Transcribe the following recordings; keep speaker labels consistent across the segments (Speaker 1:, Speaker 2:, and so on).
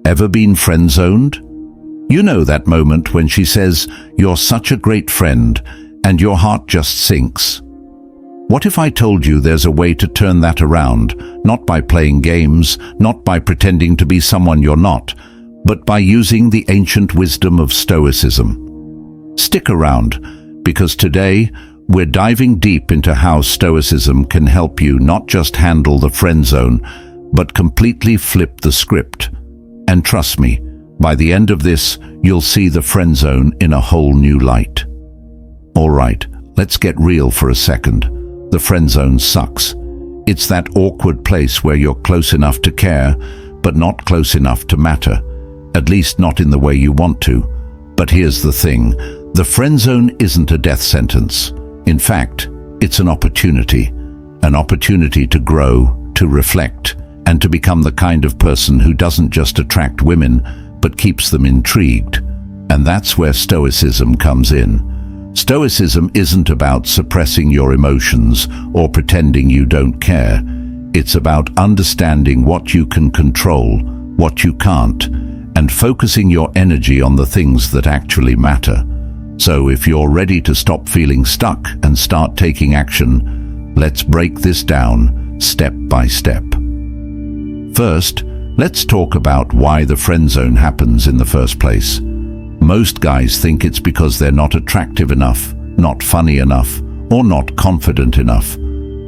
Speaker 1: Ever been friend-zoned? You know that moment when she says, "You're such a great friend," and your heart just sinks. What if I told you there's a way to turn that around, not by playing games, not by pretending to be someone you're not, but by using the ancient wisdom of Stoicism? Stick around, because today we're diving deep into how Stoicism can help you not just handle the friend zone, but completely flip the script. And trust me, by the end of this, you'll see the friend zone in a whole new light. All right, let's get real for a second. The friend zone sucks. It's that awkward place where you're close enough to care, but not close enough to matter. At least not in the way you want to. But here's the thing, the friend zone isn't a death sentence. In fact, it's an opportunity to grow, to reflect, and to become the kind of person who doesn't just attract women, but keeps them intrigued. And that's where Stoicism comes in. Stoicism isn't about suppressing your emotions or pretending you don't care. It's about understanding what you can control, what you can't, and focusing your energy on the things that actually matter. So if you're ready to stop feeling stuck and start taking action, let's break this down step by step. First, let's talk about why the friend zone happens in the first place. Most guys think it's because they're not attractive enough, not funny enough, or not confident enough.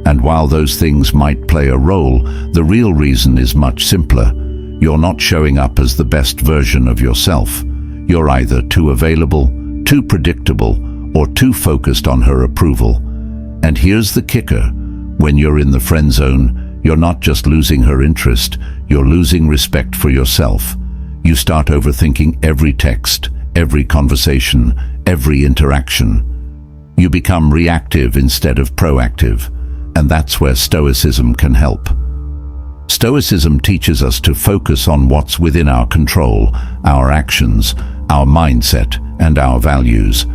Speaker 1: And while those things might play a role, the real reason is much simpler. You're not showing up as the best version of yourself. You're either too available, too predictable, or too focused on her approval. And here's the kicker. When you're in the friend zone, you're not just losing her interest, you're losing respect for yourself. You start overthinking every text, every conversation, every interaction. You become reactive instead of proactive, and that's where Stoicism can help. Stoicism teaches us to focus on what's within our control, our actions, our mindset, and our values.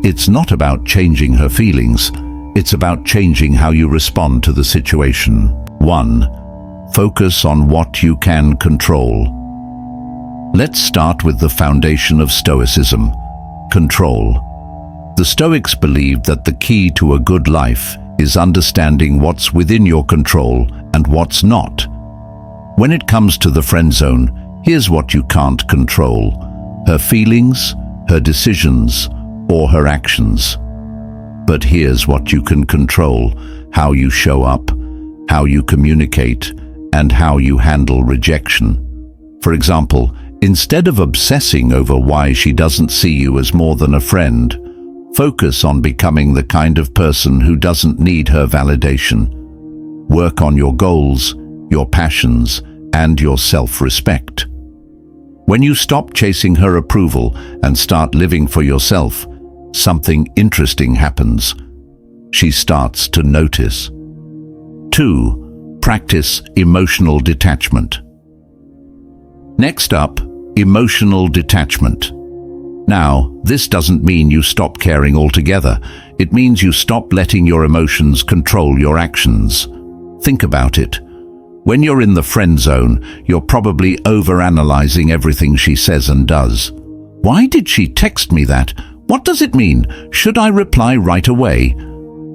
Speaker 1: It's not about changing her feelings, it's about changing how you respond to the situation. 1. Focus on what you can control. Let's start with the foundation of Stoicism, control. The Stoics believed that the key to a good life is understanding what's within your control and what's not. When it comes to the friend zone, here's what you can't control: her feelings, her decisions, or her actions. But here's what you can control: how you show up, how you communicate, and how you handle rejection. For example, instead of obsessing over why she doesn't see you as more than a friend, focus on becoming the kind of person who doesn't need her validation. Work on your goals, your passions, and your self-respect. When you stop chasing her approval and start living for yourself, something interesting happens. She starts to notice. 2. Practice emotional detachment. Next up, emotional detachment. Now, this doesn't mean you stop caring altogether. It means you stop letting your emotions control your actions. Think about it. When you're in the friend zone, you're probably overanalyzing everything she says and does. Why did she text me that? What does it mean? Should I reply right away?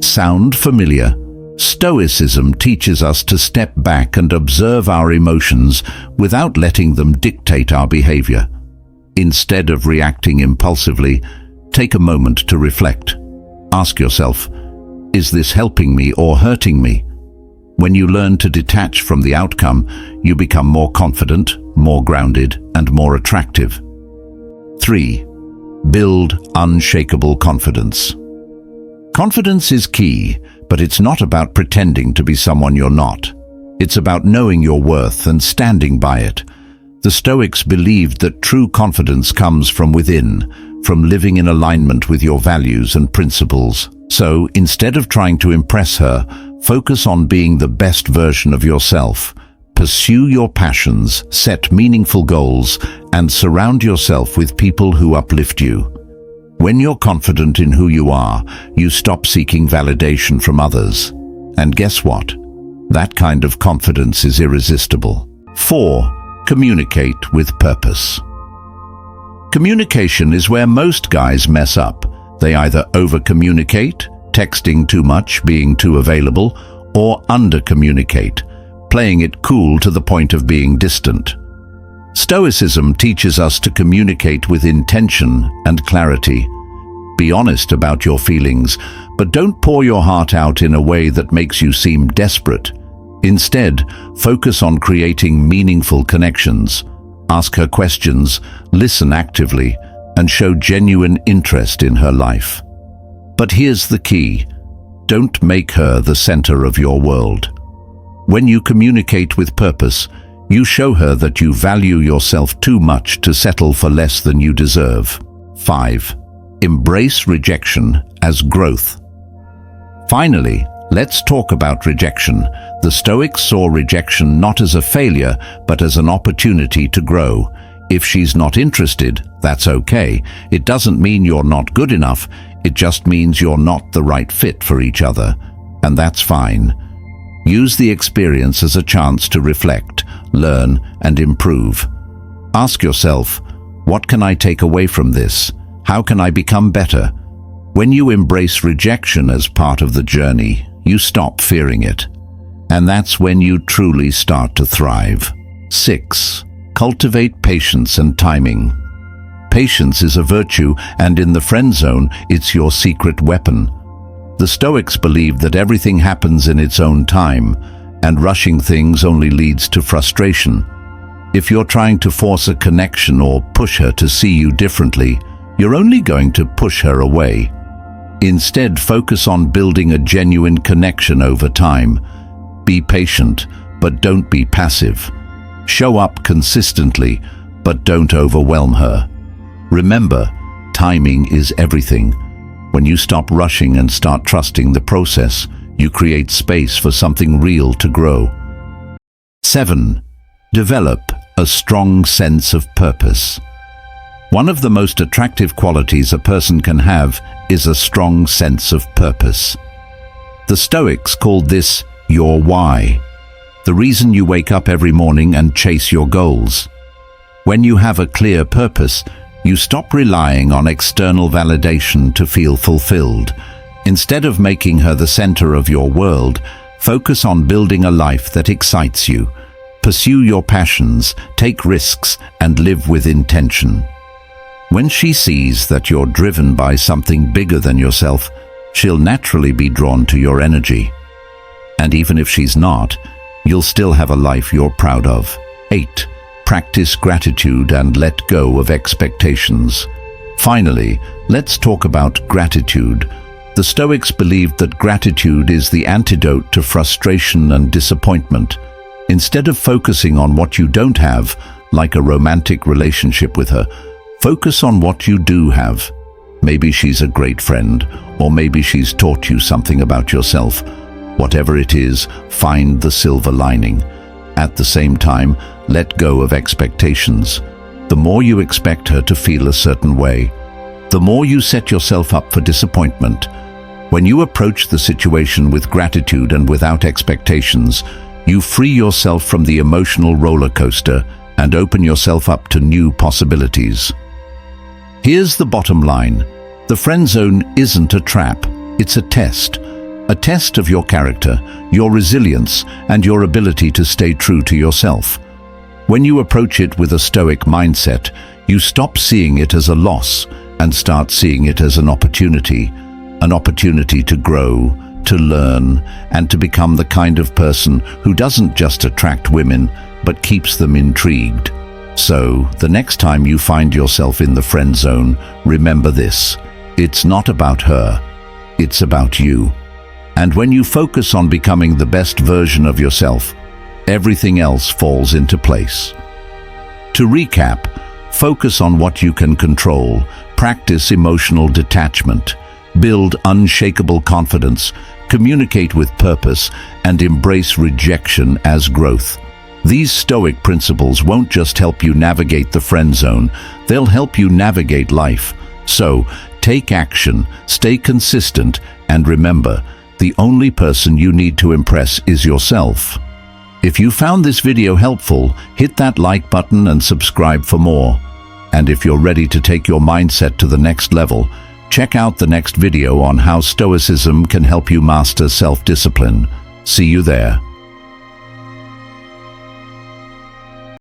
Speaker 1: Sound familiar? Stoicism teaches us to step back and observe our emotions without letting them dictate our behavior. Instead of reacting impulsively, take a moment to reflect. Ask yourself, is this helping me or hurting me? When you learn to detach from the outcome, you become more confident, more grounded, and more attractive. 3. Build unshakable confidence. Confidence is key, but it's not about pretending to be someone you're not. It's about knowing your worth and standing by it. The Stoics believed that true confidence comes from within, from living in alignment with your values and principles. So, instead of trying to impress her, focus on being the best version of yourself. Pursue your passions, set meaningful goals, and surround yourself with people who uplift you. When you're confident in who you are, you stop seeking validation from others. And guess what? That kind of confidence is irresistible. 4. Communicate with purpose. Communication is where most guys mess up. They either over-communicate, texting too much, being too available, or under-communicate, playing it cool to the point of being distant. Stoicism teaches us to communicate with intention and clarity. Be honest about your feelings, but don't pour your heart out in a way that makes you seem desperate. Instead, focus on creating meaningful connections. Ask her questions, listen actively, and show genuine interest in her life. But here's the key: don't make her the center of your world. When you communicate with purpose, you show her that you value yourself too much to settle for less than you deserve. 5. Embrace rejection as growth. Finally, let's talk about rejection. The Stoics saw rejection not as a failure, but as an opportunity to grow. If she's not interested, that's okay. It doesn't mean you're not good enough. It just means you're not the right fit for each other. And that's fine. Use the experience as a chance to reflect, learn, and improve. Ask yourself, what can I take away from this? How can I become better? When you embrace rejection as part of the journey, you stop fearing it. And that's when you truly start to thrive. 6. Cultivate patience and timing. Patience is a virtue, and in the friend zone, it's your secret weapon. The Stoics believed that everything happens in its own time, and rushing things only leads to frustration. If you're trying to force a connection or push her to see you differently, you're only going to push her away. Instead, focus on building a genuine connection over time. Be patient, but don't be passive. Show up consistently, but don't overwhelm her. Remember, timing is everything. When you stop rushing and start trusting the process, you create space for something real to grow. 7. Develop a strong sense of purpose. One of the most attractive qualities a person can have is a strong sense of purpose. The Stoics called this your why, the reason you wake up every morning and chase your goals. When you have a clear purpose, you stop relying on external validation to feel fulfilled. Instead of making her the center of your world, focus on building a life that excites you. Pursue your passions, take risks, and live with intention. When she sees that you're driven by something bigger than yourself, she'll naturally be drawn to your energy. And even if she's not, you'll still have a life you're proud of. 8. Practice gratitude and let go of expectations. Finally, let's talk about gratitude. The Stoics believed that gratitude is the antidote to frustration and disappointment. Instead of focusing on what you don't have, like a romantic relationship with her, focus on what you do have. Maybe she's a great friend, or maybe she's taught you something about yourself. Whatever it is, find the silver lining. At the same time, let go of expectations. The more you expect her to feel a certain way, the more you set yourself up for disappointment. When you approach the situation with gratitude and without expectations, you free yourself from the emotional roller coaster and open yourself up to new possibilities. Here's the bottom line. The friend zone isn't a trap, it's a test of your character, your resilience, and your ability to stay true to yourself. When you approach it with a Stoic mindset, you stop seeing it as a loss and start seeing it as an opportunity to grow, to learn, and to become the kind of person who doesn't just attract women, but keeps them intrigued. So, the next time you find yourself in the friend zone, remember this: it's not about her, it's about you. And when you focus on becoming the best version of yourself, everything else falls into place. To recap, focus on what you can control, practice emotional detachment, build unshakable confidence, communicate with purpose, and embrace rejection as growth. These Stoic principles won't just help you navigate the friend zone, they'll help you navigate life. So, take action, stay consistent, and remember, the only person you need to impress is yourself. If you found this video helpful, hit that like button and subscribe for more. And if you're ready to take your mindset to the next level, check out the next video on how Stoicism can help you master self-discipline. See you there.